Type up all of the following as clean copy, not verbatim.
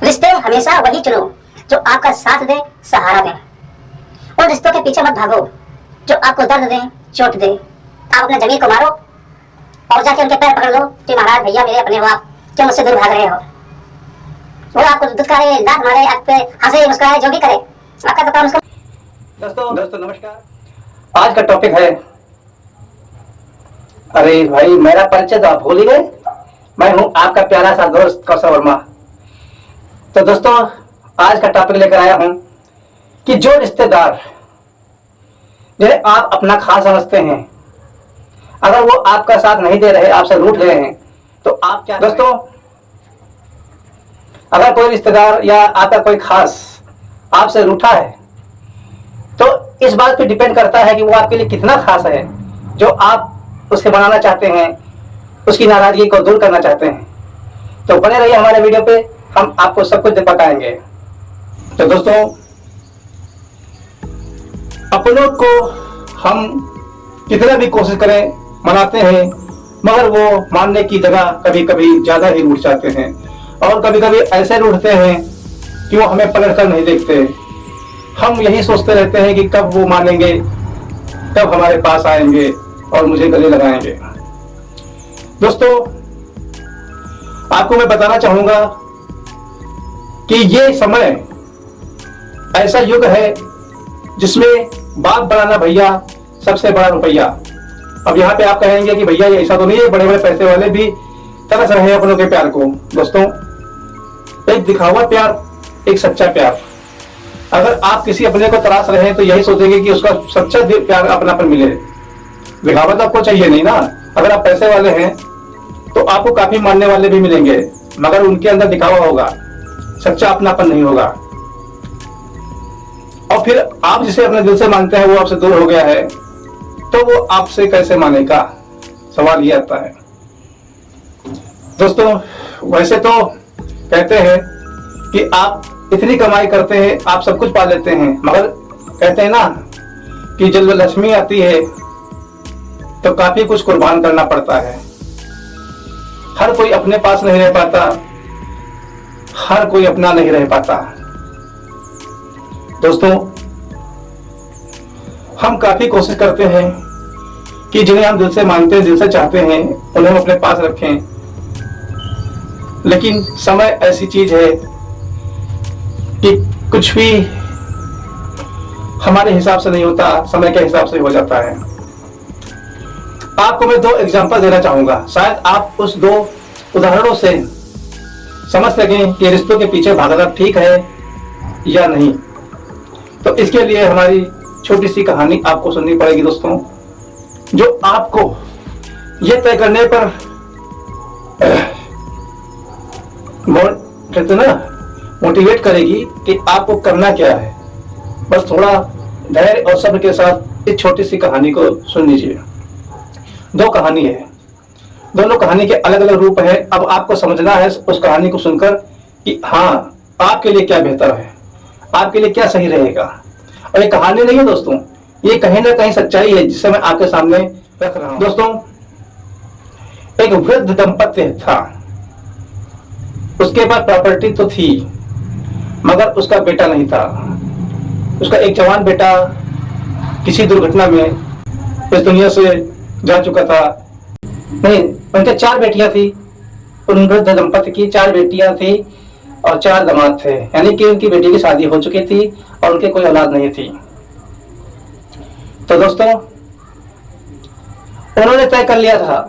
रिश्ते हमेशा वही चुनो जो आपका साथ दे, सहारा दे। उन रिश्तों के पीछे मत भागो जो आपको दर्द दे, चोट दे। आप अपने जमीर को मारो और जाके उनके पैर पकड़ लो कि महाराज भैया मेरे अपने हो, आप क्यों मुझसे दूर भाग रहे हो। वो आपको दुत्कारे, लात मारे, आप पे हंसे, मुस्कुराए, जो भी करे, आपका तो काम उसको। दोस्तों नमस्कार। आज का टॉपिक है, अरे भाई मेरा परिचय तो आप भूल ही गए। मैं हूं आपका प्यारा सा दोस्त कौशल वर्मा। तो दोस्तों आज का टॉपिक लेकर आया हूं कि जो रिश्तेदार जिन्हें आप अपना खास समझते हैं, अगर वो आपका साथ नहीं दे रहे, आपसे रूठ रहे हैं, तो आप क्या। दोस्तों अगर कोई रिश्तेदार या आपका कोई खास आपसे रूठा है तो इस बात पे डिपेंड करता है कि वो आपके लिए कितना खास है जो आप उससे बनाना चाहते हैं, उसकी नाराजगी को दूर करना चाहते हैं। तो बने रहिए हमारे वीडियो पे, हम आपको सब कुछ बताएंगे। तो दोस्तों अपनों को हम कितना भी कोशिश करें मनाते हैं, मगर वो मानने की जगह कभी कभी ज्यादा ही रूठ जाते हैं और कभी कभी ऐसे रूठते हैं कि वो हमें पलट कर नहीं देखते। हम यही सोचते रहते हैं कि कब वो मानेंगे, कब हमारे पास आएंगे और मुझे गले लगाएंगे। दोस्तों आपको मैं बताना चाहूंगा कि ये समय ऐसा युग है जिसमें बाप बनाना भैया सबसे बड़ा रुपया। अब यहाँ पे आप कहेंगे कि भैया ये ऐसा तो नहीं है, बड़े बड़े पैसे वाले भी तरस रहे हैं अपनों के प्यार को। दोस्तों एक दिखावा प्यार, एक सच्चा प्यार। अगर आप किसी अपने को तराश रहे हैं तो यही सोचेंगे कि उसका सच्चा प्यार अपनापन मिले। दिखावा तो आपको चाहिए नहीं ना। अगर आप पैसे वाले हैं तो आपको काफी मानने वाले भी मिलेंगे, मगर उनके अंदर दिखावा होगा, सच्चा अपनापन नहीं होगा। और फिर आप जिसे अपने दिल से मानते हैं वो आपसे दूर हो गया है तो वो आपसे कैसे मानेगा, सवाल ये आता है। दोस्तों वैसे तो कहते हैं कि आप इतनी कमाई करते हैं, आप सब कुछ पा लेते हैं, मगर कहते हैं ना कि जब लक्ष्मी आती है तो काफी कुछ कुर्बान करना पड़ता है। हर कोई अपने पास नहीं रह पाता, हर कोई अपना नहीं रह पाता। दोस्तों हम काफी कोशिश करते हैं कि जिन्हें हम दिल से मानते हैं, दिल से चाहते हैं, उन्हें हम अपने पास रखें, लेकिन समय ऐसी चीज है कि कुछ भी हमारे हिसाब से नहीं होता, समय के हिसाब से हो जाता है। आपको मैं दो एग्जांपल देना चाहूंगा, शायद आप उस दो उदाहरणों से समझ सकें कि रिश्तों के पीछे भागना ठीक है या नहीं। तो इसके लिए हमारी छोटी सी कहानी आपको सुननी पड़ेगी दोस्तों, जो आपको ये तय करने पर कहते ना मोटिवेट करेगी कि आपको करना क्या है। बस थोड़ा धैर्य और सब्र के साथ इस छोटी सी कहानी को सुन लीजिए। दो कहानी है, दोनों कहानी के अलग अलग रूप है। अब आपको समझना है उस कहानी को सुनकर कि हाँ आपके लिए क्या बेहतर है, आपके लिए क्या सही रहेगा। और ये कहानी नहीं है दोस्तों, ये कहीं ना कहीं सच्चाई है जिसे मैं आपके सामने रख रहा हूं। दोस्तों एक वृद्ध दंपत्ति था, उसके पास प्रॉपर्टी तो थी मगर उसका बेटा नहीं था। उसका एक जवान बेटा किसी दुर्घटना में इस दुनिया से जा चुका था। नहीं, उनके 4 बेटियां थी। उन वृद्ध दंपत्ति की 4 बेटियां थी और 4 दामाद थे, यानी कि उनकी बेटी की शादी हो चुकी थी और उनके कोई औलाद नहीं थी। तो दोस्तों उन्होंने तय कर लिया था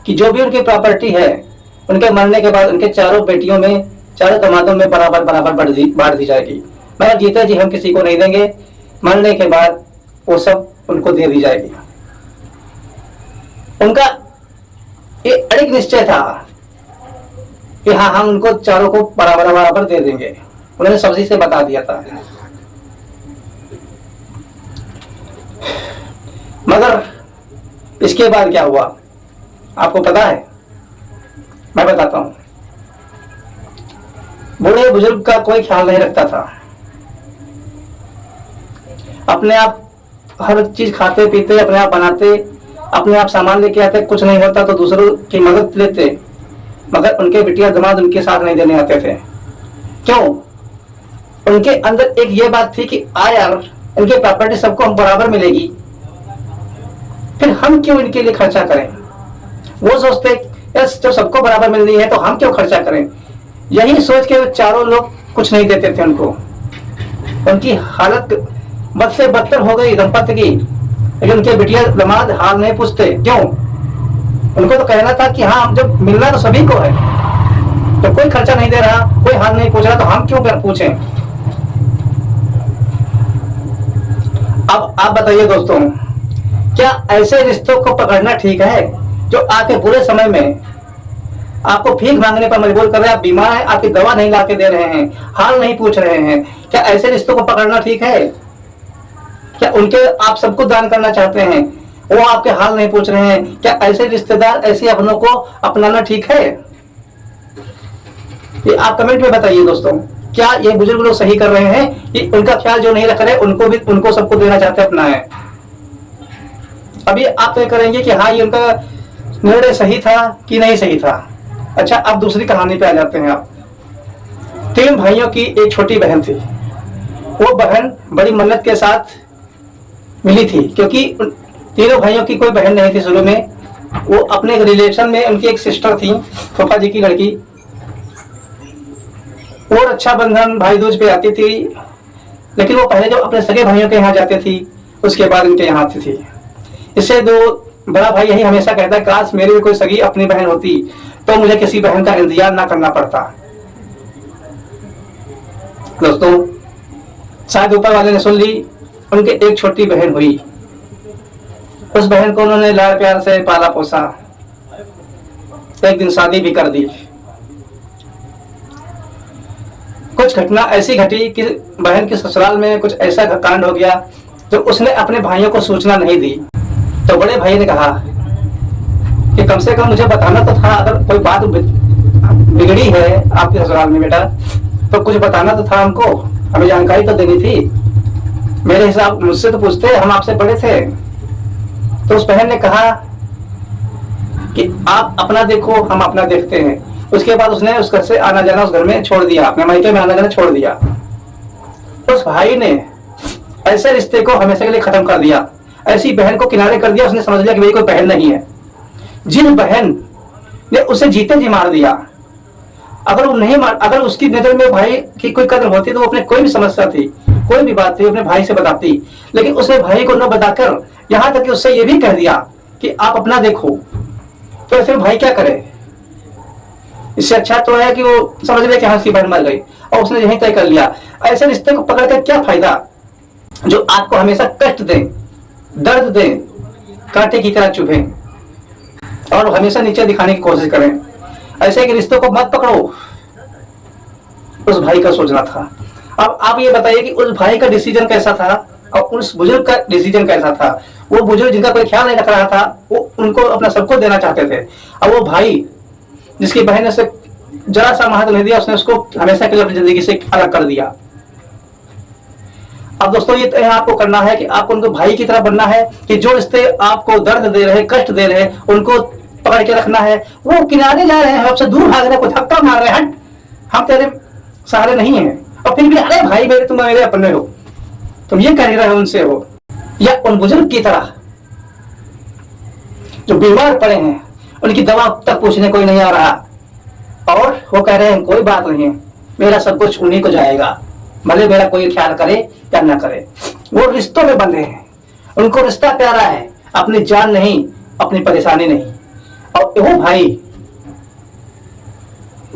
कि जो भी उनकी प्रॉपर्टी है उनके मरने के बाद उनके चारों बेटियों में, चारों दामादों में बराबर बराबर बांट दी जाएगी। मगर जीते जी हम किसी को नहीं देंगे, मरने के बाद वो सब उनको दे दी जाएगी। उनका ये अड़िग निश्चय था कि हाँ हम उनको चारों को बराबर बराबर दे देंगे। उन्होंने सब्जी से बता दिया था। मगर इसके बाद क्या हुआ आपको पता है? मैं बताता हूं। बूढ़े बुजुर्ग का कोई ख्याल नहीं रखता था, अपने आप हर चीज खाते पीते, अपने आप बनाते, अपने आप सामान लेके आते, कुछ नहीं होता तो दूसरों की मदद लेते, मगर उनके बिटिया दामाद उनके साथ नहीं देने आते थे। क्यों? उनके अंदर एक ये बात थी कि यार इनके प्रॉपर्टी सबको हम बराबर मिलेगी, फिर हम क्यों इनके लिए खर्चा करें? वो सोचते यार जब सबको बराबर मिल रही है तो हम क्यों खर्चा करें। यही सोच के चारों लोग कुछ नहीं देते थे उनको। उनकी हालत बद से बदतर हो गई दंपति की, लेकिन उनके बिटिया दामाद हाल नहीं पूछते। क्यों? उनको तो कहना था कि हाँ जब मिलना तो सभी को है, तो कोई खर्चा नहीं दे रहा, कोई हाल नहीं पूछ रहा, तो हम क्यों पूछें। अब आप बताइए दोस्तों, क्या ऐसे रिश्तों को पकड़ना ठीक है जो आपके बुरे समय में आपको भीख मांगने पर मजबूर कर रहे हैं? आप बीमार हैं, आपकी दवा नहीं ला के दे रहे हैं, हाल नहीं पूछ रहे हैं, क्या ऐसे रिश्तों को पकड़ना ठीक है? क्या उनके आप सबको दान करना चाहते हैं, वो आपके हाल नहीं पूछ रहे हैं? क्या ऐसे रिश्तेदार ऐसे अपनों को अपनाना ठीक है? ये आप कमेंट में बताइए दोस्तों, क्या ये बुजुर्ग लोग सही कर रहे हैं कि उनका ख्याल जो नहीं रख रहे उनको सबको देना चाहते अपना है? अभी आप तय करेंगे कि हाँ ये उनका निर्णय सही था कि नहीं सही था। अच्छा, अब दूसरी कहानी पे आ जाते हैं। आप 3 भाइयों की एक छोटी बहन थी। वो बहन बड़ी मन्नत के साथ मिली थी, क्योंकि तीनों भाइयों की कोई बहन नहीं थी शुरू में। वो अपने रिलेशन में उनकी एक सिस्टर थी, फूफा जी की लड़की। वो रक्षाबंधन भाई दूज पे आती थी, लेकिन वो पहले जब अपने सगे भाइयों के यहाँ जाती थी उसके बाद इनके यहाँ आती थी। इससे दो बड़ा भाई यही हमेशा कहता है, काश मेरी भी कोई सगी अपनी बहन होती तो मुझे किसी बहन का इंतजार ना करना पड़ता। दोस्तों, शायद ऊपर वाले ने सुन ली, उनके एक छोटी बहन हुई। उस बहन को उन्होंने लाड़ प्यार से पाला पोसा, एक दिन शादी भी कर दी। कुछ घटना ऐसी घटी कि बहन के ससुराल में कुछ ऐसा कांड हो गया जो उसने अपने भाइयों को सूचना नहीं दी। तो बड़े भाई ने कहा कि कम से कम मुझे बताना तो था, अगर कोई बात बिगड़ी है आपके ससुराल में बेटा तो कुछ बताना तो था हमको, हमें जानकारी तो देनी थी। मेरे हिसाब मुझसे तो पूछते, हम आपसे बड़े थे। तो उस बहन ने कहा कि आप अपना देखो, हम अपना देखते हैं। उसके बाद उसने उस घर से आना जाना उस घर में छोड़ दिया, अपने मायके में आना जाना छोड़ दिया। उस भाई ने ऐसे रिश्ते को हमेशा के लिए खत्म कर दिया, ऐसी बहन को किनारे कर दिया। उसने समझ लिया कि मेरी कोई बहन नहीं है। जिन बहन ने उसे जीते जी मार दिया, अगर उसकी नजर में भाई की कोई कदर होती तो वो अपने कोई भी समस्या थी, कोई भी बात थी अपने भाई से बताती, लेकिन उसने भाई को न बताकर यहां तक कि उससे ये भी कह दिया कि आप अपना देखो। तो फिर भाई क्या करे? इससे अच्छा तो है कि वो समझ ले कि हाँ उसकी बहन मर गई और उसने यही तय कर लिया। ऐसे रिश्ते को पकड़कर क्या फायदा जो आपको हमेशा कष्ट दे, दर्द दे, कांटे की तरह चुभे और हमेशा नीचे दिखाने की कोशिश करें। ऐसे के रिश्तों को मत पकड़ो। उस भाई का सोचना था। अब आप ये बताइए कि उस भाई का डिसीजन कैसा था और उस बुजुर्ग का डिसीजन कैसा था। वो बुजुर्ग जिनका कोई ख्याल नहीं रख रहा था, वो उनको अपना सबको देना चाहते थे, और वो भाई जिसकी बहन ने उसे जरा सा महत्व नहीं दिया, उसने उसको हमेशा के लिए अपनी जिंदगी से अलग कर दिया। अब दोस्तों ये तय आपको करना है कि आपको उनको भाई की तरह बनना है कि जो रिश्ते आपको दर्द दे रहे, कष्ट दे रहे, उनको पकड़ के रखना है। वो किनारे जा रहे हैं, आपसे दूर भाग रहे हैं, कोई धक्का मार रहे हैं, हट हम तेरे सहारे नहीं हैं, और फिर भी अरे भाई मेरे तुम मेरे अपने हो, तुम ये कह रहे हो उनसे हो। या उन बुजुर्ग की तरह जो बीमार पड़े हैं, उनकी दवा तक पूछने कोई नहीं आ रहा और वो कह रहे हैं कोई बात नहीं है, मेरा सब कुछ उन्हीं को जाएगा, भले मेरा कोई ख्याल करे या ना करे। वो रिश्तों में बंधे हैं, उनको रिश्ता प्यारा है, अपनी जान नहीं, अपनी परेशानी नहीं। और वो भाई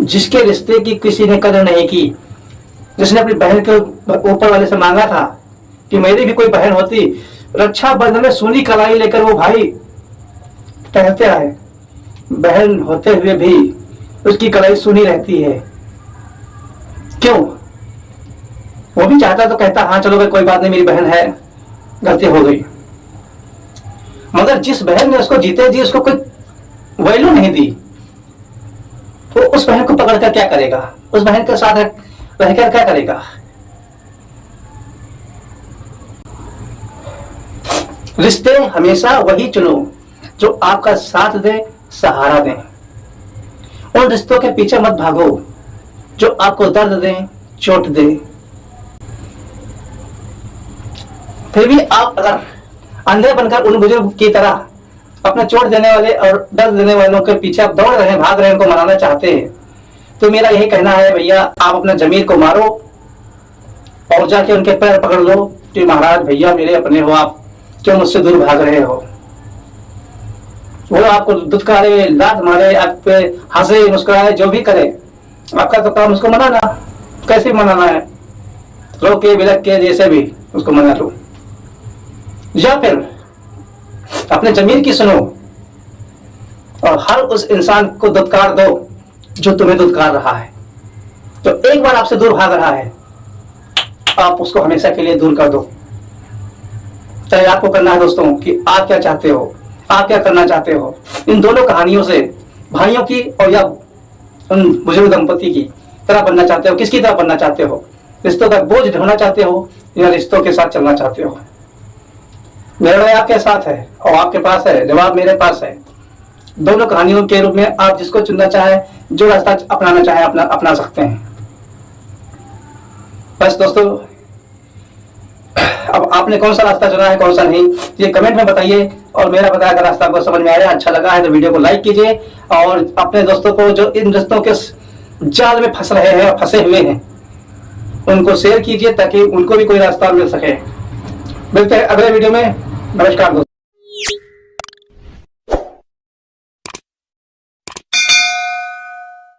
जिसके रिश्ते की किसी ने कदर नहीं की, जिसने अपनी बहन के ऊपर वाले से मांगा था कि मेरी भी कोई बहन होती, रक्षाबंधन में सोनी कलाई लेकर वो भाई कहते आए, बहन होते हुए भी उसकी कलाई सुनी रहती है। क्यों? वो भी चाहता तो कहता हाँ चलो भाई कोई बात नहीं, मेरी बहन है, गलती हो गई। मगर जिस बहन ने उसको जीते जी उसको कोई वैल्यू नहीं दी, तो उस बहन को पकड़कर क्या करेगा? उस बहन के साथ रहकर क्या करेगा? रिश्ते हमेशा वही चुनो जो आपका साथ दे, सहारा दे। उन रिश्तों के पीछे मत भागो जो आपको दर्द दें, चोट दे। फिर भी आप अगर अंधे बनकर उन बुजुर्ग की तरह अपने चोट देने वाले और दर्द देने वालों के पीछे आप दौड़ रहे हैं, भाग रहे हैं, उनको मनाना चाहते हैं, तो मेरा यही कहना है भैया, आप अपने जमीर को मारो और जाके उनके पैर पकड़ लो कि महाराज भैया मेरे अपने हो, आप क्यों मुझसे दूर भाग रहे हो। वो आपको दुत्कारे, लात मारे, आप पे हंसे, मुस्कुराए, जो भी करे, आपका तो काम उसको मनाना। कैसे मनाना है, रो के बिलक के जैसे भी उसको मना लो, या फिर अपने जमीर की सुनो और हर उस इंसान को दुत्कार दो जो तुम्हें दुत्कार रहा है। तो एक बार आपसे दूर भाग रहा है, आप उसको हमेशा के लिए दूर कर दो। चाहे आपको करना है दोस्तों कि आप क्या चाहते हो, आप क्या करना चाहते हो। इन दोनों कहानियों से भाइयों की और या उन बुजुर्ग दंपति की तरह बनना चाहते हो, किसकी तरह बनना चाहते हो, रिश्तों का बोझ ढोना चाहते हो या रिश्तों के साथ चलना चाहते हो। मेरा राय आपके साथ है और आपके पास है, जवाब मेरे पास है। दोनों कहानियों के रूप में आप जिसको चुनना चाहे, जो रास्ता अपनाना चाहे अपना सकते हैं। बस दोस्तों, अब आपने कौन सा रास्ता चुना है, कौन सा नहीं, ये कमेंट में बताइए। और मेरा बताया गया रास्ता आपको समझ में आया, अच्छा लगा है तो वीडियो को लाइक कीजिए और अपने दोस्तों को जो इन रिश्तों के जाल में फंस रहे हैं, फंसे हुए हैं, उनको शेयर कीजिए ताकि उनको भी कोई रास्ता मिल सके। मिलते हैं अगले वीडियो में। नमस्कार दोस्तों।